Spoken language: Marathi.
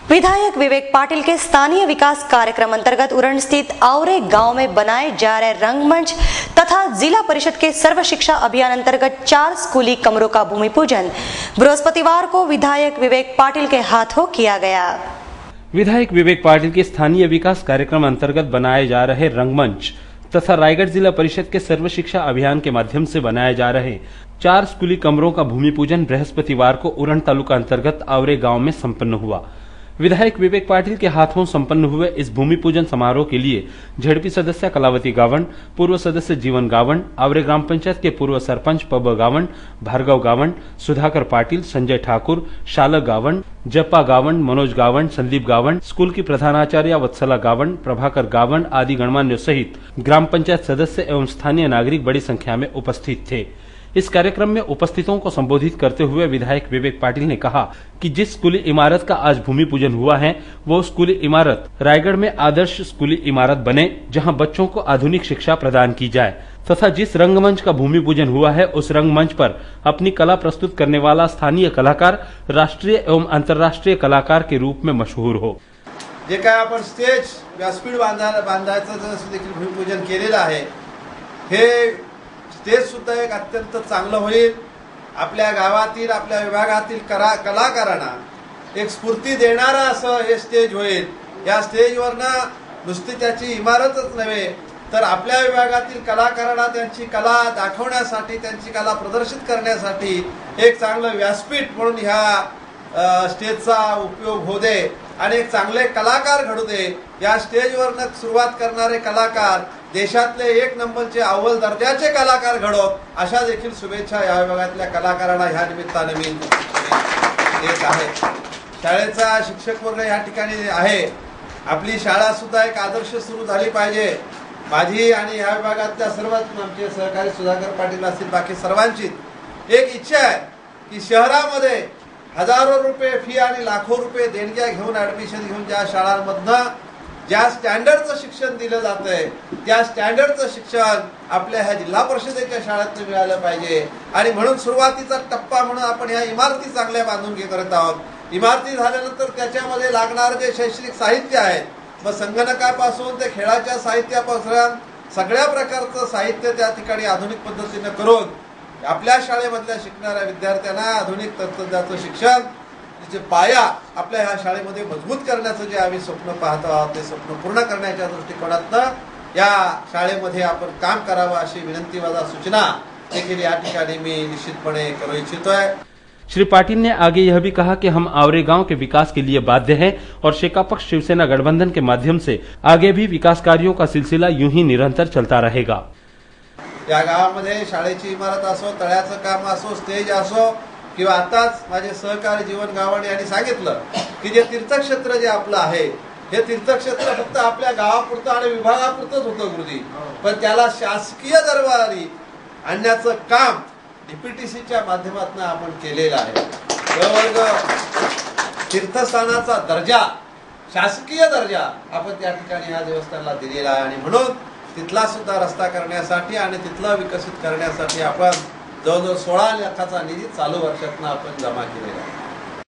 विधायक विवेक पाटिल के स्थानीय विकास कार्यक्रम अंतर्गत उरण स्थित आवरे गांव में बनाए जा रहे रंगमंच तथा जिला परिषद के सर्व शिक्षा अभियान अंतर्गत 4 स्कूली कमरों का भूमि पूजन बृहस्पतिवार को विधायक विवेक पाटिल के हाथों किया गया। विधायक विवेक पाटिल के स्थानीय विकास कार्यक्रम अंतर्गत बनाए जा रहे रंगमंच तथा रायगढ़ जिला परिषद के सर्व शिक्षा अभियान के माध्यम से बनाए जा रहे 4 स्कूली कमरों का भूमि पूजन बृहस्पतिवार को उरण तालुका अंतर्गत आवरे गांव में संपन्न हुआ। विधायक विवेक पाटिल के हाथों संपन्न हुए इस भूमि पूजन समारोह के लिए झड़पी सदस्य कलावती गावण, पूर्व सदस्य जीवन गावण, आवरे ग्राम पंचायत के पूर्व सरपंच पब गावण, भार्गव गावण, सुधाकर पाटिल, संजय ठाकुर, शालक गावण, जप्पा गावण, मनोज गावण, संदीप गावण, स्कूल की प्रधानाचार्य वत्सला गावण, प्रभाकर गावण आदि गणमान्यों सहित ग्राम पंचायत सदस्य एवं स्थानीय नागरिक बड़ी संख्या में उपस्थित थे। इस कार्यक्रम में उपस्थितों को संबोधित करते हुए विधायक विवेक पाटिल ने कहा कि जिस स्कूली इमारत का आज भूमि पूजन हुआ है वो स्कूली इमारत रायगढ़ में आदर्श स्कूली इमारत बने, जहां बच्चों को आधुनिक शिक्षा प्रदान की जाए तथा जिस रंगमंच का भूमि पूजन हुआ है उस रंगमंच पर अपनी कला प्रस्तुत करने वाला स्थानीय कलाकार राष्ट्रीय एवं अंतर्राष्ट्रीय कलाकार के रूप में मशहूर हो। जे काय आपण स्टेज व्यासपीठ बांधायचं देखील भूमिपूजन केलेलं आहे, हे स्टेज सुद्धा एक अत्यंत चांगलं होईल। आपल्या गावातील आपल्या विभागातील कलाकारांना एक स्फूर्ती देणारा असं हे स्टेज होईल। या स्टेजवरनं नुसती त्याची इमारतच नव्हे तर आपल्या विभागातील कलाकारांना त्यांची कला दाखवण्यासाठी, त्यांची कला प्रदर्शित करण्यासाठी एक चांगलं व्यासपीठ म्हणून ह्या स्टेजचा उपयोग होऊ दे आणि एक चांगले कलाकार घडू दे। या स्टेजवरनं सुरुवात करणारे कलाकार देशातले 1 नंबरचे अव्वल दर्जाचे कलाकार घडवत, अशा देखील शुभेच्छा या विभागातल्या कलाकारांना ह्या निमित्ताने मी देत आहे। शाळेचा शिक्षक वर्ग या ठिकाणी आहे। आपली शाळा सुद्धा एक आदर्श सुरू झाली पाहिजे। माझी आणि ह्या विभागातल्या सर्व आमचे सहकारी सुधाकर पाटील असतील, बाकी सर्वांची एक इच्छा आहे की शहरामध्ये हजारो रुपये फी आणि लाखो रुपये देणग्या घेऊन ऍडमिशन घेऊन ज्या शाळांमधनं ज्या स्टँडर्डचं शिक्षण दिलं जातंय त्या स्टँडर्डचं शिक्षण आपल्या ह्या जिल्हा परिषदेच्या शाळेत मिळालं पाहिजे। आणि म्हणून सुरुवातीचा टप्पा म्हणून आपण ह्या इमारती चांगल्या बांधून करत आहोत। इमारती झाल्यानंतर त्याच्यामध्ये लागणारे जे शैक्षणिक साहित्य आहे, मग संगणकापासून ते खेळाच्या साहित्यापासून सगळ्या प्रकारचं साहित्य त्या ठिकाणी आधुनिक पद्धतीने करून आपल्या शाळेमधल्या शिकणाऱ्या विद्यार्थ्यांना आधुनिक तंत्रज्ञानाचं शिक्षण जे पाया आपल्या ह्या शाळेमध्ये मजबूत करण्याचं जे आम्ही स्वप्न पाहत आहोत ते स्वप्न पूर्ण करण्याच्या दृष्टिकोनातनं या शाळेमध्ये आपण काम करावं अशी विनंती व सूचना देखील या ठिकाणी मी निश्चितपणे करू इच्छितोय। श्री पाटिल ने आगे यह भी कहा कि हम आवरे गांव के विकास के लिए बाध्य हैं और शेकापक्ष शिवसेना गठबंधन के माध्यम से आगे भी विकास कार्यों का सिलसिला यूं ही निरंतर चलता रहेगा। या गावामध्ये शाळेची इमारत असो, तळ्याचं काम असो, स्टेज असो किंवा आताच माझे सहकारी जीवन गावण यांनी सांगितलं की जे तीर्थक्षेत्र जे आपलं आहे हे तीर्थक्षेत्र फक्त आपल्या गावापुरतं आणि विभागापुरतंच होतं गुरुजी, पण त्याला शासकीय दरबारी आणण्याचं काम डीपीटीसीच्या माध्यमातून आपण केलेलं आहे। प्रवर्ग तीर्थस्थानाचा दर्जा, शासकीय दर्जा आपण त्या ठिकाणी ह्या देवस्थानाला दिलेला आहे आणि म्हणून तिथला सुद्धा रस्ता करण्यासाठी आणि तिथला विकसित करण्यासाठी आपण जवळजवळ 16 लाखाचा निधी चालू वर्षातनं आपण जमा केलेला आहे।